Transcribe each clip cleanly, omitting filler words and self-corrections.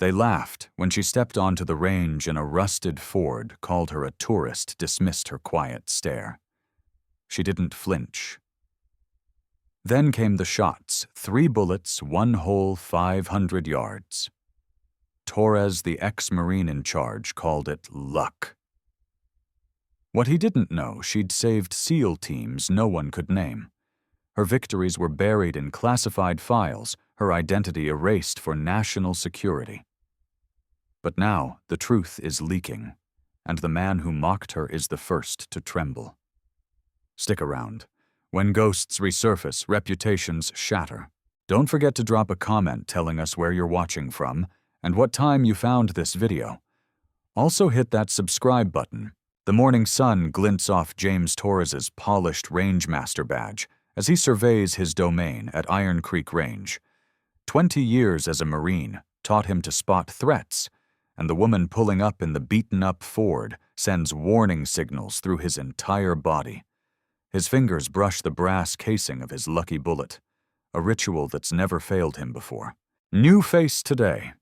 They laughed when she stepped onto the range in a rusted Ford, called her a tourist, dismissed her quiet stare. She didn't flinch. Then came the shots, 3 bullets, 1 hole, 500 yards. Torres, the ex-Marine in charge, called it luck. What he didn't know, she'd saved SEAL teams no one could name. Her victories were buried in classified files, her identity erased for national security. But now the truth is leaking, and the man who mocked her is the first to tremble. Stick around. When ghosts resurface, reputations shatter. Don't forget to drop a comment telling us where you're watching from and what time you found this video. Also hit that subscribe button. The morning sun glints off James Torres's polished Rangemaster badge as he surveys his domain at Iron Creek Range. 20 years as a Marine taught him to spot threats, and the woman pulling up in the beaten-up Ford sends warning signals through his entire body. His fingers brush the brass casing of his lucky bullet, a ritual that's never failed him before. "New face today,"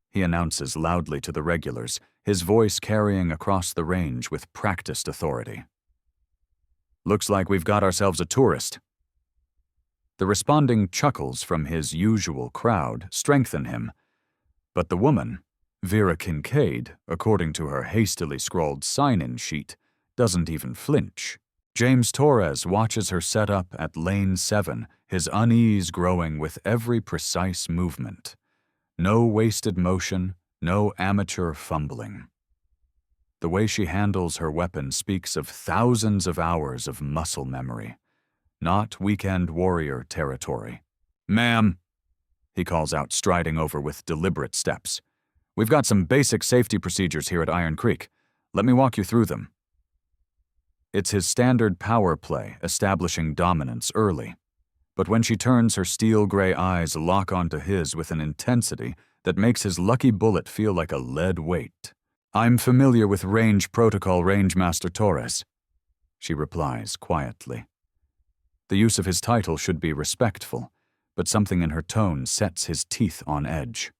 he announces loudly to the regulars, his voice carrying across the range with practiced authority. "Looks like we've got ourselves a tourist." The responding chuckles from his usual crowd strengthen him, but the woman, Vera Kincaid, according to her hastily scrawled sign-in sheet, doesn't even flinch. James Torres watches her set up at lane 7, his unease growing with every precise movement. No wasted motion, no amateur fumbling. The way she handles her weapon speaks of thousands of hours of muscle memory, not weekend warrior territory. "Ma'am," he calls out, striding over with deliberate steps. "We've got some basic safety procedures here at Iron Creek. Let me walk you through them." It's his standard power play, establishing dominance early. But when she turns, her steel-gray eyes lock onto his with an intensity that makes his lucky bullet feel like a lead weight. "I'm familiar with range protocol, Rangemaster Torres," she replies quietly. The use of his title should be respectful, but something in her tone sets his teeth on edge.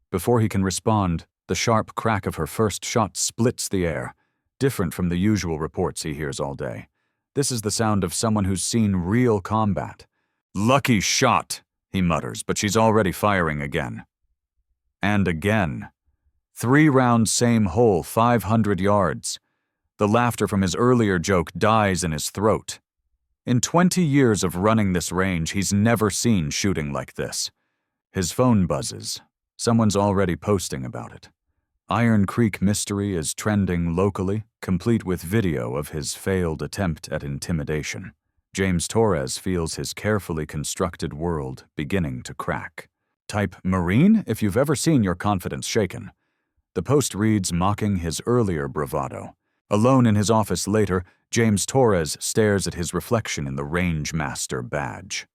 Before he can respond, the sharp crack of her first shot splits the air, different from the usual reports he hears all day. This is the sound of someone who's seen real combat. "Lucky shot," he mutters, but she's already firing again. And again. 3 rounds, same hole, 500 yards. The laughter from his earlier joke dies in his throat. In 20 years of running this range, he's never seen shooting like this. His phone buzzes. Someone's already posting about it. Iron Creek mystery is trending locally, complete with video of his failed attempt at intimidation. James Torres feels his carefully constructed world beginning to crack. Type Marine if you've ever seen your confidence shaken. The post reads, mocking his earlier bravado. Alone in his office later, James Torres stares at his reflection in the Rangemaster badge.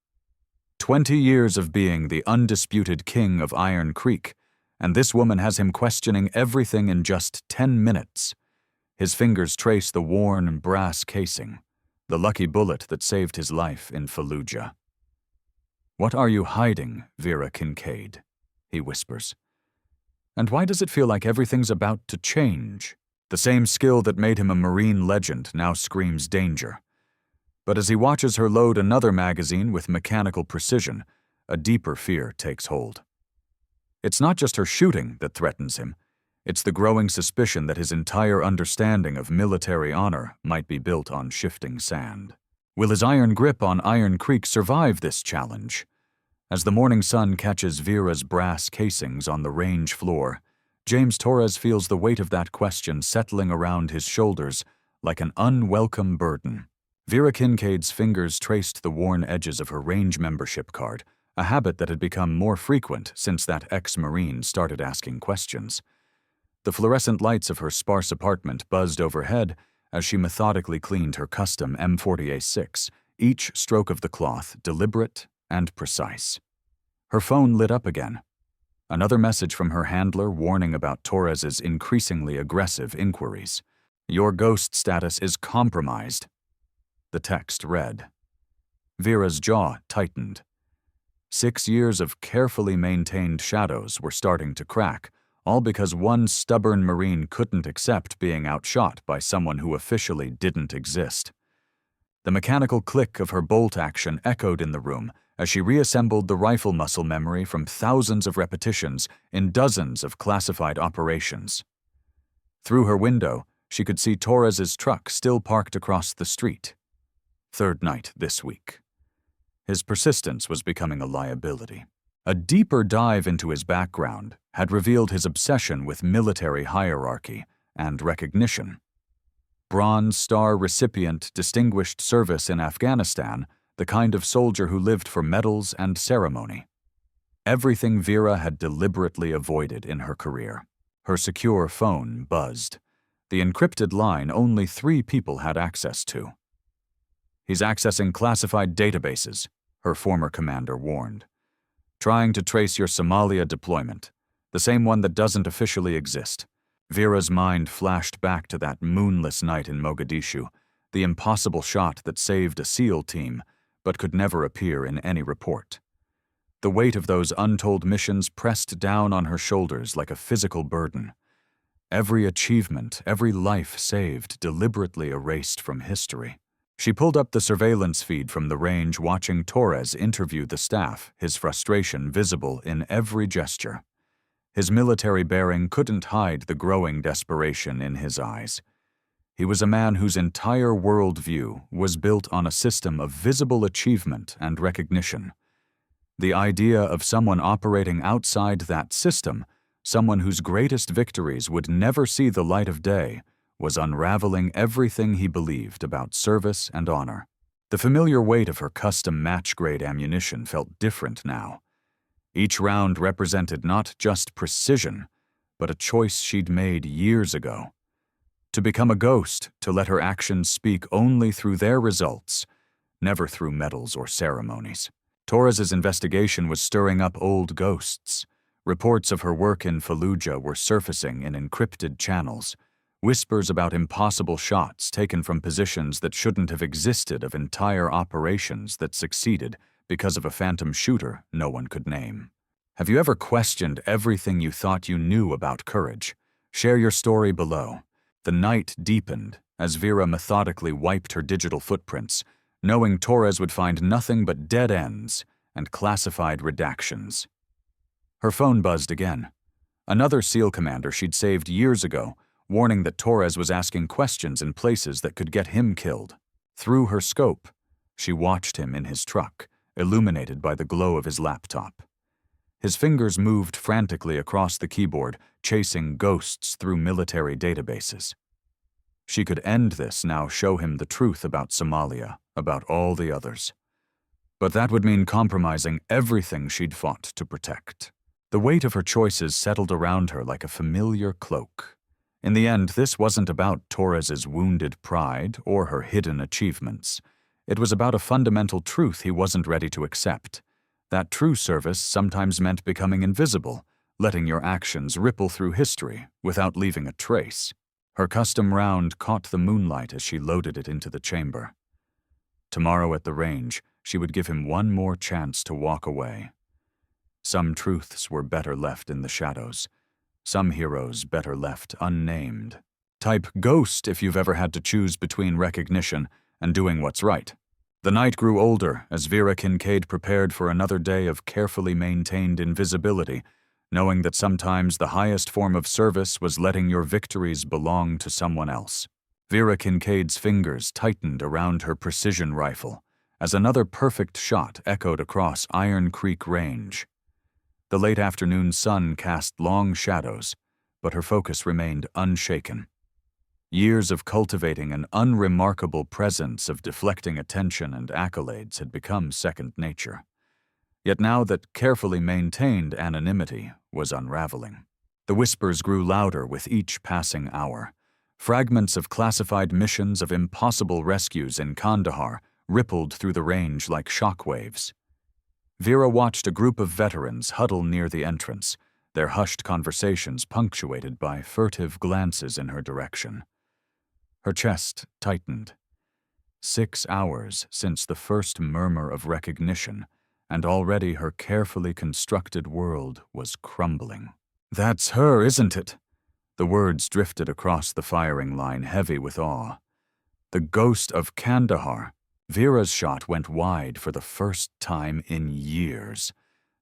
20 years of being the undisputed king of Iron Creek, and this woman has him questioning everything in just 10 minutes. His fingers trace the worn brass casing, the lucky bullet that saved his life in Fallujah. "What are you hiding, Vera Kincaid?" he whispers. And why does it feel like everything's about to change? The same skill that made him a Marine legend now screams danger. But as he watches her load another magazine with mechanical precision, a deeper fear takes hold. It's not just her shooting that threatens him. It's the growing suspicion that his entire understanding of military honor might be built on shifting sand. Will his iron grip on Iron Creek survive this challenge? As the morning sun catches Vera's brass casings on the range floor, James Torres feels the weight of that question settling around his shoulders like an unwelcome burden. Vera Kincaid's fingers traced the worn edges of her range membership card, a habit that had become more frequent since that ex-Marine started asking questions. The fluorescent lights of her sparse apartment buzzed overhead as she methodically cleaned her custom M40A6, each stroke of the cloth deliberate and precise. Her phone lit up again. Another message from her handler warning about Torres's increasingly aggressive inquiries. "Your ghost status is compromised." The text read. Vera's jaw tightened. 6 years of carefully maintained shadows were starting to crack, all because one stubborn Marine couldn't accept being outshot by someone who officially didn't exist. The mechanical click of her bolt action echoed in the room as she reassembled the rifle muscle memory from thousands of repetitions in dozens of classified operations. Through her window, she could see Torres's truck still parked across the street. Third night this week. His persistence was becoming a liability. A deeper dive into his background had revealed his obsession with military hierarchy and recognition. Bronze Star recipient, distinguished service in Afghanistan, the kind of soldier who lived for medals and ceremony. Everything Vera had deliberately avoided in her career. Her secure phone buzzed. The encrypted line only 3 people had access to. "He's accessing classified databases," her former commander warned. "Trying to trace your Somalia deployment, the same one that doesn't officially exist." Vera's mind flashed back to that moonless night in Mogadishu, the impossible shot that saved a SEAL team, but could never appear in any report. The weight of those untold missions pressed down on her shoulders like a physical burden. Every achievement, every life saved, deliberately erased from history. She pulled up the surveillance feed from the range, watching Torres interview the staff, his frustration visible in every gesture. His military bearing couldn't hide the growing desperation in his eyes. He was a man whose entire worldview was built on a system of visible achievement and recognition. The idea of someone operating outside that system, someone whose greatest victories would never see the light of day, was unraveling everything he believed about service and honor. The familiar weight of her custom match-grade ammunition felt different now. Each round represented not just precision, but a choice she'd made years ago. To become a ghost, to let her actions speak only through their results, never through medals or ceremonies. Torres's investigation was stirring up old ghosts. Reports of her work in Fallujah were surfacing in encrypted channels. Whispers about impossible shots taken from positions that shouldn't have existed, of entire operations that succeeded because of a phantom shooter no one could name. Have you ever questioned everything you thought you knew about courage? Share your story below. The night deepened as Vera methodically wiped her digital footprints, knowing Torres would find nothing but dead ends and classified redactions. Her phone buzzed again. Another SEAL commander she'd saved years ago, warning that Torres was asking questions in places that could get him killed. Through her scope, she watched him in his truck, illuminated by the glow of his laptop. His fingers moved frantically across the keyboard, chasing ghosts through military databases. She could end this now, show him the truth about Somalia, about all the others. But that would mean compromising everything she'd fought to protect. The weight of her choices settled around her like a familiar cloak. In the end, this wasn't about Torres's wounded pride or her hidden achievements. It was about a fundamental truth he wasn't ready to accept. That true service sometimes meant becoming invisible, letting your actions ripple through history without leaving a trace. Her custom round caught the moonlight as she loaded it into the chamber. Tomorrow at the range, she would give him one more chance to walk away. Some truths were better left in the shadows. Some heroes better left unnamed. Type ghost if you've ever had to choose between recognition and doing what's right. The night grew older as Vera Kincaid prepared for another day of carefully maintained invisibility, knowing that sometimes the highest form of service was letting your victories belong to someone else. Vera Kincaid's fingers tightened around her precision rifle as another perfect shot echoed across Iron Creek Range. The late afternoon sun cast long shadows, but her focus remained unshaken. Years of cultivating an unremarkable presence of deflecting attention and accolades had become second nature. Yet now that carefully maintained anonymity was unraveling. The whispers grew louder with each passing hour. Fragments of classified missions, of impossible rescues in Kandahar, rippled through the range like shockwaves. Vera watched a group of veterans huddle near the entrance, their hushed conversations punctuated by furtive glances in her direction. Her chest tightened. 6 hours since the first murmur of recognition, and already her carefully constructed world was crumbling. "That's her, isn't it?" The words drifted across the firing line, heavy with awe. "The ghost of Kandahar." Vera's shot went wide for the first time in years.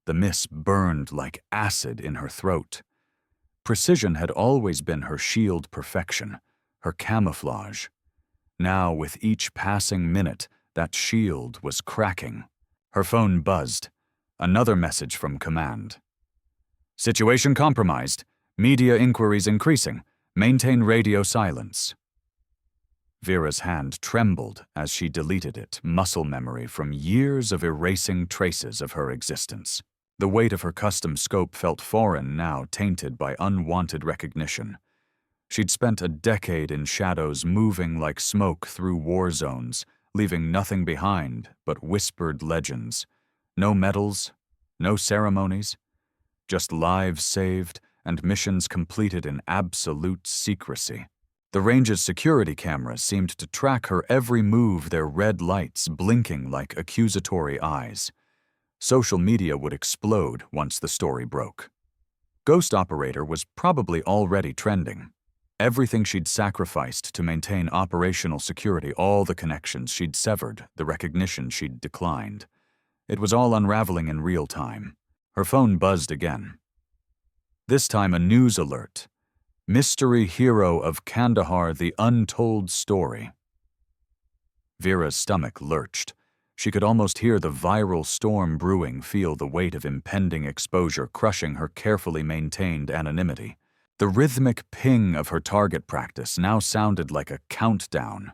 The miss burned like acid in her throat. Precision had always been her shield perfection, her camouflage. Now, with each passing minute, that shield was cracking. Her phone buzzed. Another message from command. "Situation compromised. Media inquiries increasing. Maintain radio silence." Vera's hand trembled as she deleted it, muscle memory from years of erasing traces of her existence. The weight of her custom scope felt foreign now, tainted by unwanted recognition. She'd spent a decade in shadows, moving like smoke through war zones, leaving nothing behind but whispered legends. No medals, no ceremonies, just lives saved and missions completed in absolute secrecy. The range's security cameras seemed to track her every move, their red lights blinking like accusatory eyes. Social media would explode once the story broke. Ghost Operator was probably already trending. Everything she'd sacrificed to maintain operational security, all the connections she'd severed, the recognition she'd declined. It was all unraveling in real time. Her phone buzzed again. This time a news alert. "Mystery hero of Kandahar, the untold story." Vera's stomach lurched. She could almost hear the viral storm brewing, feel the weight of impending exposure crushing her carefully maintained anonymity. The rhythmic ping of her target practice now sounded like a countdown.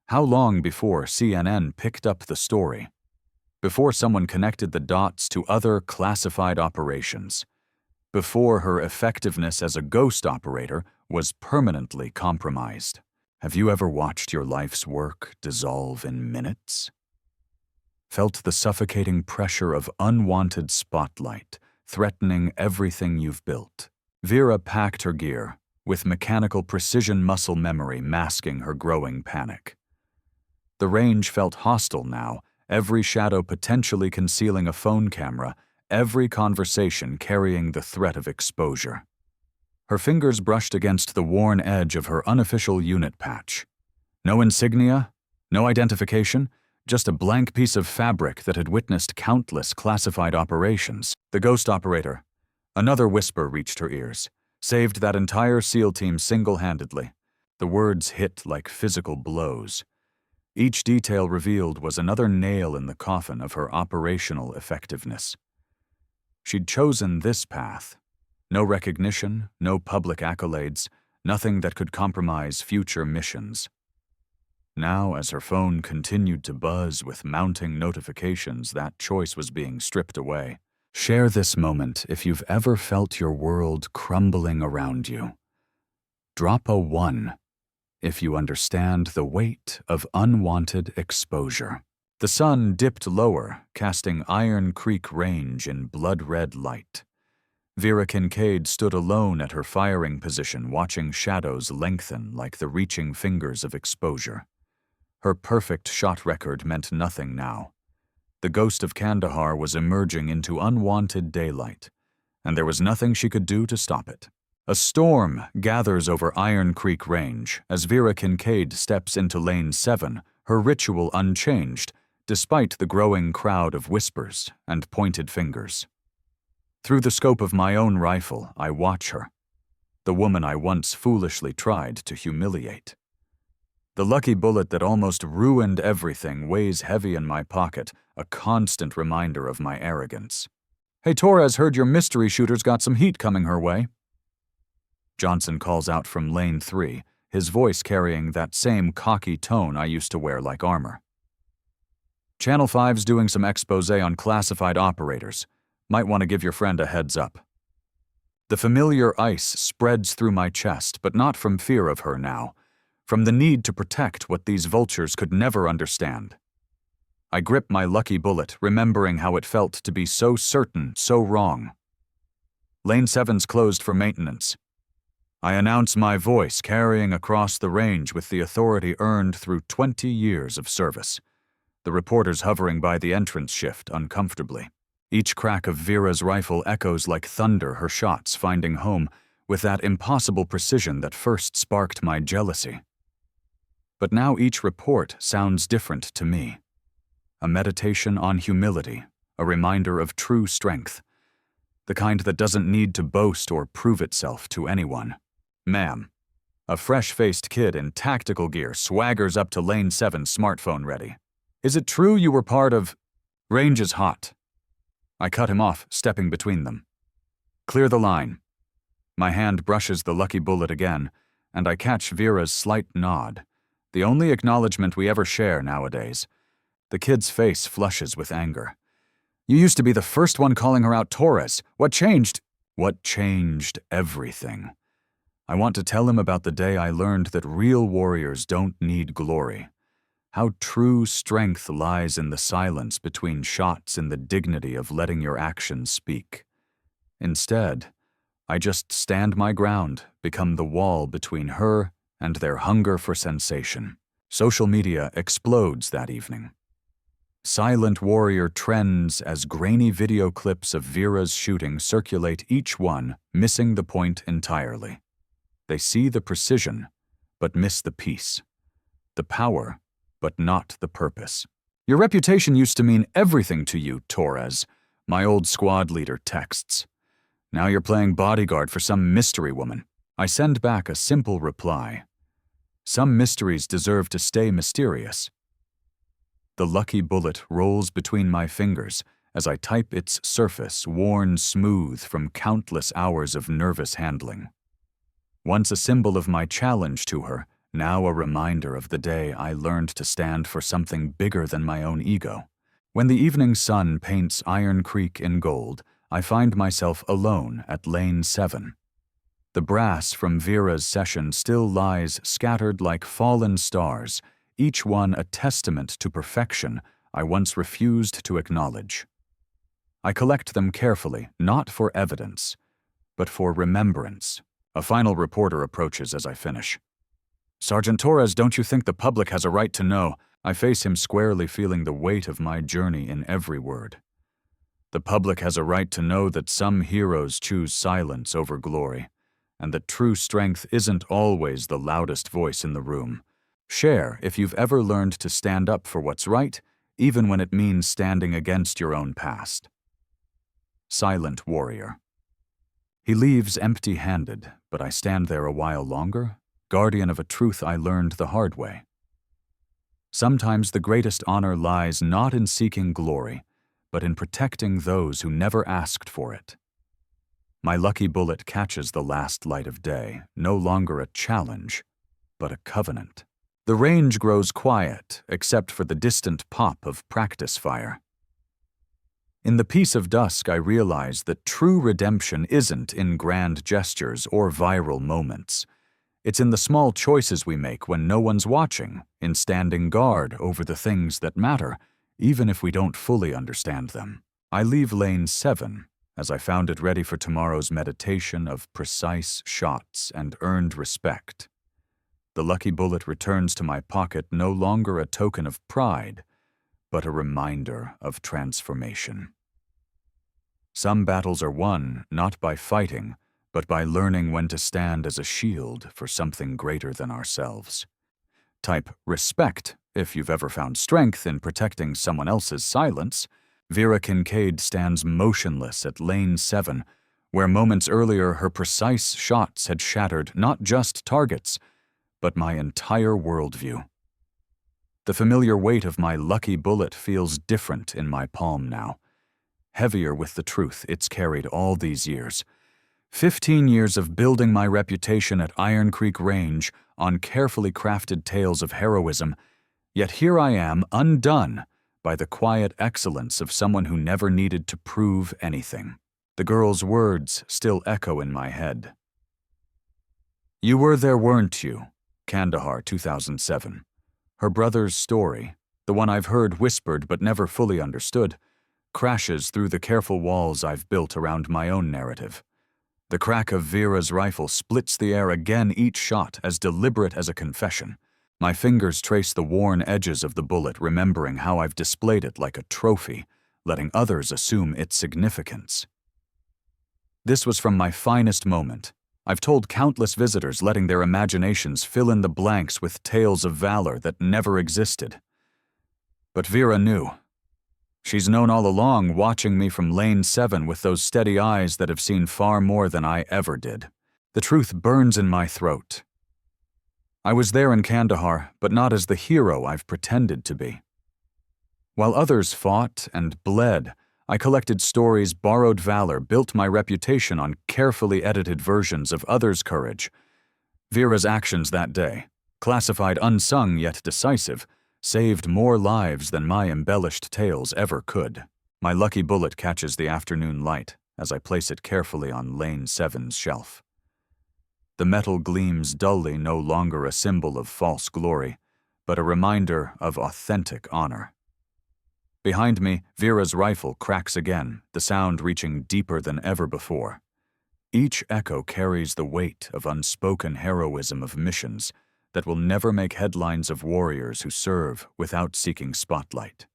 How long before CNN picked up the story? Before someone connected the dots to other classified operations? Before her effectiveness as a ghost operator was permanently compromised? Have you ever watched your life's work dissolve in minutes? Felt the suffocating pressure of unwanted spotlight, threatening everything you've built? Vera packed her gear, with mechanical precision muscle memory masking her growing panic. The range felt hostile now, every shadow potentially concealing a phone camera, every conversation carrying the threat of exposure. Her fingers brushed against the worn edge of her unofficial unit patch. No insignia, no identification, just a blank piece of fabric that had witnessed countless classified operations. The ghost operator. Another whisper reached her ears. Saved that entire SEAL team single-handedly. The words hit like physical blows. Each detail revealed was another nail in the coffin of her operational effectiveness. She'd chosen this path. No recognition, no public accolades, nothing that could compromise future missions. Now, as her phone continued to buzz with mounting notifications, that choice was being stripped away. Share this moment if you've ever felt your world crumbling around you. Drop a 1 if you understand the weight of unwanted exposure. The sun dipped lower, casting Iron Creek Range in blood-red light. Vera Kincaid stood alone at her firing position, watching shadows lengthen like the reaching fingers of exposure. Her perfect shot record meant nothing now. The ghost of Kandahar was emerging into unwanted daylight, and there was nothing she could do to stop it. A storm gathers over Iron Creek Range as Vera Kincaid steps into Lane 7, her ritual unchanged, despite the growing crowd of whispers and pointed fingers. Through the scope of my own rifle, I watch her, the woman I once foolishly tried to humiliate. The lucky bullet that almost ruined everything weighs heavy in my pocket, a constant reminder of my arrogance. "Hey, Torres, heard your mystery shooter's got some heat coming her way." Johnson calls out from Lane 3, his voice carrying that same cocky tone I used to wear like armor. "Channel 5's doing some expose on classified operators. Might want to give your friend a heads up." The familiar ice spreads through my chest, but not from fear of her now, from the need to protect what these vultures could never understand. I grip my lucky bullet, remembering how it felt to be so certain, so wrong. Lane 7's closed for maintenance. I announce my voice carrying across the range with the authority earned through 20 years of service. the reporters hovering by the entrance shift uncomfortably. Each crack of Vera's rifle echoes like thunder, her shots finding home with that impossible precision that first sparked my jealousy. But now each report sounds different to me. A meditation on humility, a reminder of true strength, the kind that doesn't need to boast or prove itself to anyone. Ma'am, a fresh-faced kid in tactical gear swaggers up to Lane 7, smartphone ready. Is it true you were part of... Range is hot. I cut him off, stepping between them. Clear the line. My hand brushes the lucky bullet again, and I catch Vera's slight nod, the only acknowledgement we ever share nowadays. The kid's face flushes with anger. You used to be the first one calling her out, Torres. What changed? What changed everything. I want to tell him about the day I learned that real warriors don't need glory. How true strength lies in the silence between shots, in the dignity of letting your actions speak. Instead, I just stand my ground, become the wall between her and their hunger for sensation. Social media explodes that evening. Silent warrior trends as grainy video clips of Vera's shooting circulate, each one missing the point entirely. They see the precision, but miss the peace. The power, but not the purpose. Your reputation used to mean everything to you, Torres, my old squad leader texts. Now you're playing bodyguard for some mystery woman. I send back a simple reply. Some mysteries deserve to stay mysterious. The lucky bullet rolls between my fingers as I type its surface, worn smooth from countless hours of nervous handling. Once a symbol of my challenge to her, now a reminder of the day I learned to stand for something bigger than my own ego. When the evening sun paints Iron Creek in gold, I find myself alone at Lane 7. The brass from Vera's session still lies scattered like fallen stars, each one a testament to perfection I once refused to acknowledge. I collect them carefully, not for evidence, but for remembrance. A final reporter approaches as I finish. Sergeant Torres, don't you think the public has a right to know? I face him squarely, feeling the weight of my journey in every word. The public has a right to know that some heroes choose silence over glory, and that true strength isn't always the loudest voice in the room. Share if you've ever learned to stand up for what's right, even when it means standing against your own past. Silent warrior. He leaves empty-handed, but I stand there a while longer, guardian of a truth I learned the hard way. Sometimes the greatest honor lies not in seeking glory, but in protecting those who never asked for it. My lucky bullet catches the last light of day, no longer a challenge, but a covenant. The range grows quiet, except for the distant pop of practice fire. In the peace of dusk, I realize that true redemption isn't in grand gestures or viral moments. It's in the small choices we make when no one's watching, in standing guard over the things that matter, even if we don't fully understand them. I leave Lane 7, as I found it, ready for tomorrow's meditation of precise shots and earned respect. The lucky bullet returns to my pocket, no longer a token of pride, but a reminder of transformation. Some battles are won not by fighting, but by learning when to stand as a shield for something greater than ourselves. Type respect if you've ever found strength in protecting someone else's silence. Vera Kincaid stands motionless at Lane 7, where moments earlier her precise shots had shattered not just targets, but my entire worldview. The familiar weight of my lucky bullet feels different in my palm now, heavier with the truth it's carried all these years. 15 years of building my reputation at Iron Creek Range on carefully crafted tales of heroism, yet here I am, undone by the quiet excellence of someone who never needed to prove anything. The girl's words still echo in my head. You were there, weren't you? Kandahar, 2007. Her brother's story, the one I've heard whispered but never fully understood, crashes through the careful walls I've built around my own narrative. The crack of Vera's rifle splits the air again, each shot as deliberate as a confession. My fingers trace the worn edges of the bullet, remembering how I've displayed it like a trophy, letting others assume its significance. This was from my finest moment. I've told countless visitors, letting their imaginations fill in the blanks with tales of valor that never existed. But Vera knew. She's known all along, watching me from Lane 7 with those steady eyes that have seen far more than I ever did. The truth burns in my throat. I was there in Kandahar, but not as the hero I've pretended to be. While others fought and bled, I collected stories, borrowed valor, built my reputation on carefully edited versions of others' courage. Vera's actions that day, classified unsung yet decisive, saved more lives than my embellished tales ever could. My lucky bullet catches the afternoon light as I place it carefully on Lane 7's shelf. The metal gleams dully, no longer a symbol of false glory, but a reminder of authentic honor. Behind me, Vera's rifle cracks again, the sound reaching deeper than ever before. Each echo carries the weight of unspoken heroism of missions that will never make headlines of warriors who serve without seeking spotlight.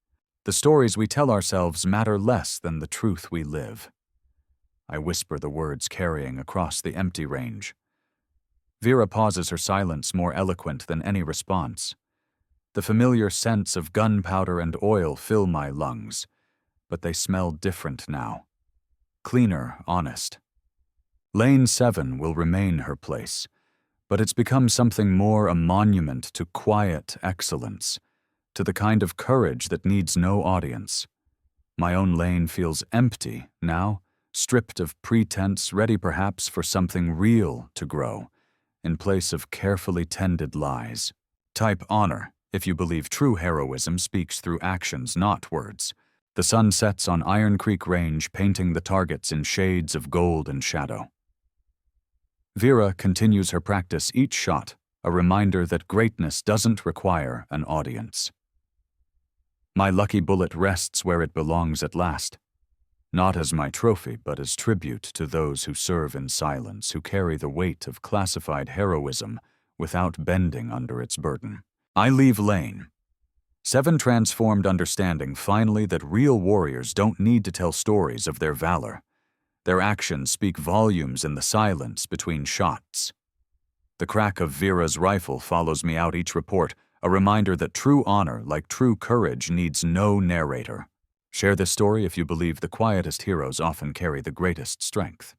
The stories we tell ourselves matter less than the truth we live. I whisper the words carrying across the empty range. Vera pauses, her silence more eloquent than any response. The familiar scents of gunpowder and oil fill my lungs, but they smell different now. Cleaner, honest. Lane 7 will remain her place, but it's become something more, a monument to quiet excellence, to the kind of courage that needs no audience. My own lane feels empty now, stripped of pretense, ready perhaps for something real to grow, in place of carefully tended lies. Type honor, if you believe true heroism speaks through actions, not words. The sun sets on Iron Creek Range, painting the targets in shades of gold and shadow. Vera continues her practice, each shot a reminder that greatness doesn't require an audience. My lucky bullet rests where it belongs at last, not as my trophy, but as tribute to those who serve in silence, who carry the weight of classified heroism without bending under its burden. I leave Lane 7 transformed, understanding finally that real warriors don't need to tell stories of their valor. Their actions speak volumes in the silence between shots. The crack of Vera's rifle follows me out each report, a reminder that true honor, like true courage, needs no narrator. Share this story if you believe the quietest heroes often carry the greatest strength.